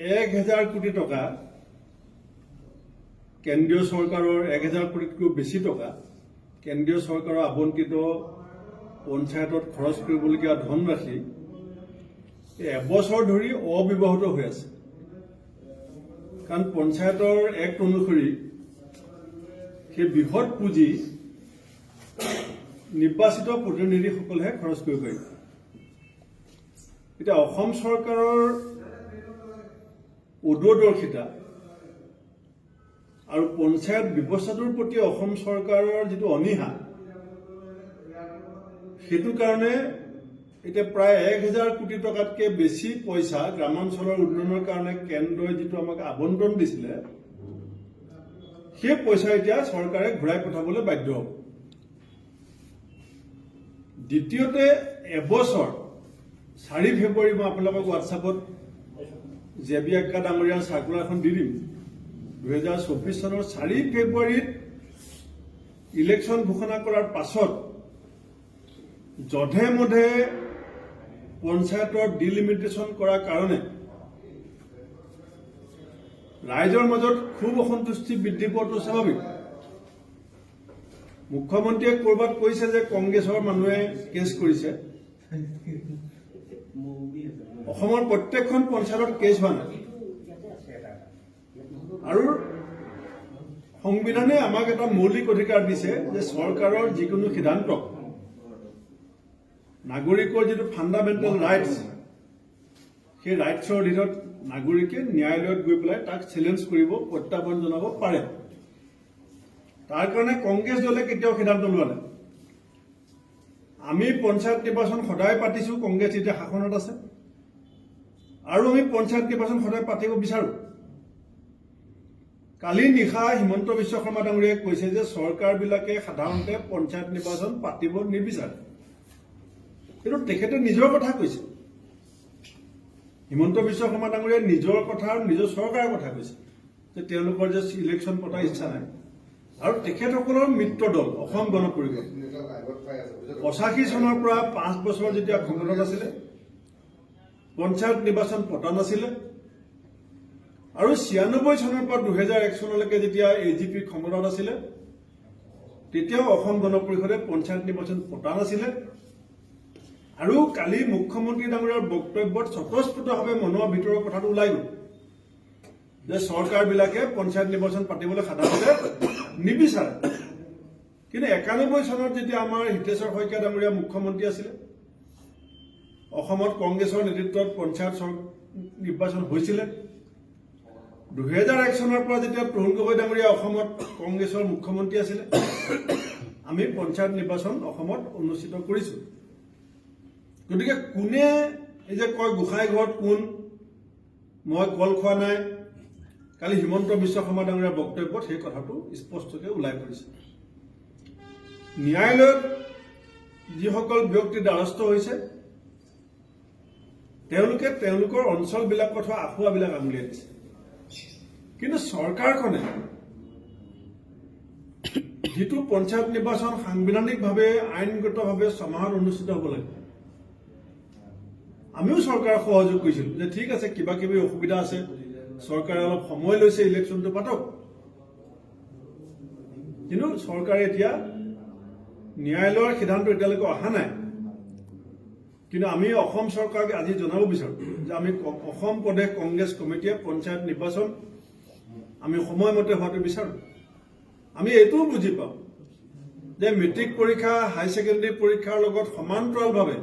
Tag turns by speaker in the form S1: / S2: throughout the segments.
S1: 1000 কোটি টকা কেন্দ্ৰীয় চৰকাৰৰ 1000 কোটিতকৈ বেছি টকা কেন্দ্ৰীয় চৰকাৰৰ আবণ্টিত পঞ্চায়তত খৰচ কৰিবলগীয়া ধনৰাশি এবছৰ ধৰি অব্যৱহৃত হৈ আছে। কাৰণ পঞ্চায়তৰ এক্ট অনুসৰি সেই বৃহৎ পুঁজি নিৰ্বাচিত প্ৰতিনিধিসকলেহে খৰচ কৰিব পাৰিব। এতিয়া অসম চৰকাৰৰ উদূৰদৰ্শিতা আৰু পঞ্চায়ত ব্যৱস্থাটোৰ প্ৰতি অসম চৰকাৰৰ যিটো অনীহা, সেইটো কাৰণে এতিয়া প্ৰায় 1000 কোটি টকাতকৈ বেছি পইচা গ্ৰামাঞ্চলৰ উন্নয়নৰ কাৰণে কেন্দ্ৰই যিটো আমাক আবণ্টন দিছিলে, সেই পইচা এতিয়া চৰকাৰে ঘূৰাই পঠাবলৈ বাধ্য হ'ব। দ্বিতীয়তে, এবছৰ 4 ফেব্ৰুৱাৰী মই আপোনালোকক হোৱাটছআপত জেবি আক্কা ডাঙৰীয়াৰ চাৰ্কুলাৰখন দি দিম। 2024 চনৰ 4 ফেব্ৰুৱাৰীত ইলেকশ্যন ঘোষণা কৰাৰ পাছত যধে মধে পঞ্চায়তৰ ডিলিমিটেশ্যন কৰাৰ কাৰণে ৰাইজৰ মাজত খুব অসন্তুষ্টি বৃদ্ধি পোৱাটো স্বাভাৱিক। মুখ্যমন্ত্ৰীয়ে ক'ৰবাত কৈছে যে কংগ্ৰেছৰ মানুহে কেছ কৰিছে। অসমৰ প্ৰত্যেকখন পঞ্চায়তত কেছ হোৱা নাই। আৰু সংবিধানে আমাক এটা মৌলিক অধিকাৰ দিছে যে চৰকাৰৰ যিকোনো সিদ্ধান্ত নাগৰিকৰ যিটো ফাণ্ডামেণ্টেল ৰাইটছ, সেই ৰাইটছৰ অধীনত নাগৰিকে ন্যায়ালয়ত গৈ পেলাই তাক চেলেঞ্জ কৰিব, প্ৰত্যাহ্বান জনাব পাৰে। তাৰ কাৰণে কংগ্ৰেছ দলে কেতিয়াও সিদ্ধান্ত লোৱা নাই। আমি পঞ্চায়ত নিৰ্বাচন সদায় পাতিছো, কংগ্ৰেছ এতিয়া শাসনত আছে, আৰু আমি পঞ্চায়ত নিৰ্বাচন সদায় পাতিব বিচাৰো। কালি নিশা হিমন্ত বিশ্ব শৰ্মা ডাঙৰীয়াই কৈছে যে চৰকাৰবিলাকে সাধাৰণতে পঞ্চায়ত নিৰ্বাচন পাতিব নিবিচাৰে। কিন্তু তেখেতে নিজৰ কথা কৈছে। হিমন্ত বিশ্ব শৰ্মা ডাঙৰীয়াই নিজৰ কথা আৰু নিজৰ চৰকাৰৰ কথা কৈছে যে তেওঁলোকৰ যে ইলেকশ্যন পতাৰ ইচ্ছা নাই। আৰু তেখেতসকলৰ মিত্ৰ দল অসম গণ পৰিষদ 85 চনৰ পৰা 5 বছৰ যেতিয়া ক্ষমতাত আছিলে, পঞ্চায়ত নিৰ্বাচন পতা নাছিলে। আৰু 96 চনৰ পৰা 2001 চনলৈকে যেতিয়া AGP ক্ষমতাত আছিলে, তেতিয়াও অসম গণ পৰিষদে পঞ্চায়ত নিৰ্বাচন পতা নাছিলে। আৰু কালি মুখ্যমন্ত্ৰী ডাঙৰীয়াৰ বক্তব্যত স্বতঃস্ফূৰ্তভাৱে মনৰ ভিতৰৰ কথাটো ওলাই গ'ল যে চৰকাৰবিলাকে পঞ্চায়ত নিৰ্বাচন পাতিবলৈ সাধাৰণতে নিবিচাৰে। কিন্তু 91 চনত যেতিয়া আমাৰ হিতেশ্বৰ শইকীয়া ডাঙৰীয়া মুখ্যমন্ত্ৰী আছিলে, অসমত কংগ্ৰেছৰ নেতৃত্বত পঞ্চায়ত নিৰ্বাচন হৈছিলে। 2001 চনৰ পৰা যেতিয়া তৰুণ গগৈ ডাঙৰীয়া অসমত কংগ্ৰেছৰ মুখ্যমন্ত্ৰী আছিলে, আমি পঞ্চায়ত নিৰ্বাচন অসমত অনুষ্ঠিত কৰিছো। গতিকে কোনে এই যে কয় গোসাঁই ঘৰত কোন, মই কল খোৱা নাই, কালি হিমন্ত বিশ্ব শৰ্মা ডাঙৰীয়াৰ বক্তব্যত সেই কথাটো স্পষ্টকৈ ওলাই পৰিছে। ন্যায়ালয়ত যিসকল ব্যক্তি দ্বাৰস্থ হৈছে, তেওঁলোকে তেওঁলোকৰ অঞ্চলবিলাকত হোৱা আঁসুৱাবিলাক আঙুলিয়াই দিছে। কিন্তু চৰকাৰখনে যিটো পঞ্চায়ত নিৰ্বাচন সাংবিধানিকভাৱে আইনগতভাৱে ছমাহত অনুষ্ঠিত হ'ব লাগে, আমিও চৰকাৰক সহযোগ কৰিছিলো যে ঠিক আছে, কিবা কিবি অসুবিধা আছে, চৰকাৰে অলপ সময় লৈছে, ইলেকশ্যনটো পাতক। কিন্তু চৰকাৰে এতিয়া ন্যায়ালয়ৰ সিদ্ধান্ত এতিয়ালৈকে অহা নাই। কিন্তু আমি অসম চৰকাৰক আজি জনাব বিচাৰো যে আমি অসম প্ৰদেশ কংগ্ৰেছ কমিটিয়ে পঞ্চায়ত নিৰ্বাচন আমি সময়মতে হোৱাটো বিচাৰো। আমি এইটোও বুজি পাওঁ যে মেট্ৰিক পৰীক্ষা, হাই ছেকেণ্ডেৰী পৰীক্ষাৰ লগত সমান্তৰালভাৱে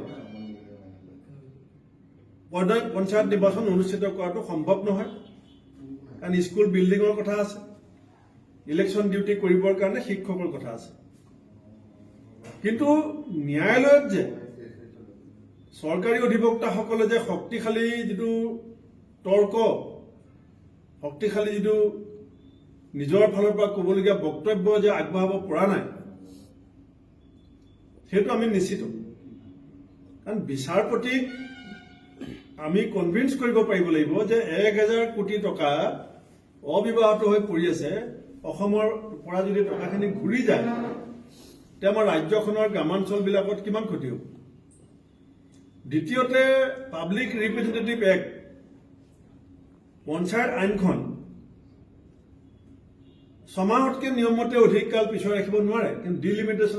S1: পঞ্চায়ত নিৰ্বাচন অনুষ্ঠিত কৰাটো সম্ভৱ নহয়। কাৰণ স্কুল বিল্ডিঙৰ কথা আছে, ইলেকশ্যন ডিউটি কৰিবৰ কাৰণে শিক্ষকৰ কথা আছে। কিন্তু ন্যায়ালয়ত যে চৰকাৰী অধিবক্তাসকলে যে শক্তিশালী যিটো তৰ্ক, শক্তিশালী যিটো নিজৰ ফালৰ পৰা ক'বলগীয়া বক্তব্য যে আগবঢ়াব পৰা নাই, সেইটো আমি নিশ্চিত। কাৰণ বিচাৰপতিক আমি কনভিন্স কৰিব পাৰিব লাগিব যে 1000 কোটি টকা অব্যৱহৃত হৈ পৰি আছে, অসমৰ পৰা যদি টকাখিনি ঘূৰি যায় তেতিয়া আমাৰ ৰাজ্যখনৰ গ্ৰামাঞ্চলবিলাকত কিমান ক্ষতি হ'ব। দ্বিতীয়তে, পাব্লিক ৰিপ্ৰেজেণ্টেটিভ এক্ট পঞ্চায়ত আইনখন ছমাহতকৈ নিয়মমতে অধিক কাল পিছুৱাই ৰাখিব নোৱাৰে, কিন্তু ডিলিমিটেশ্যন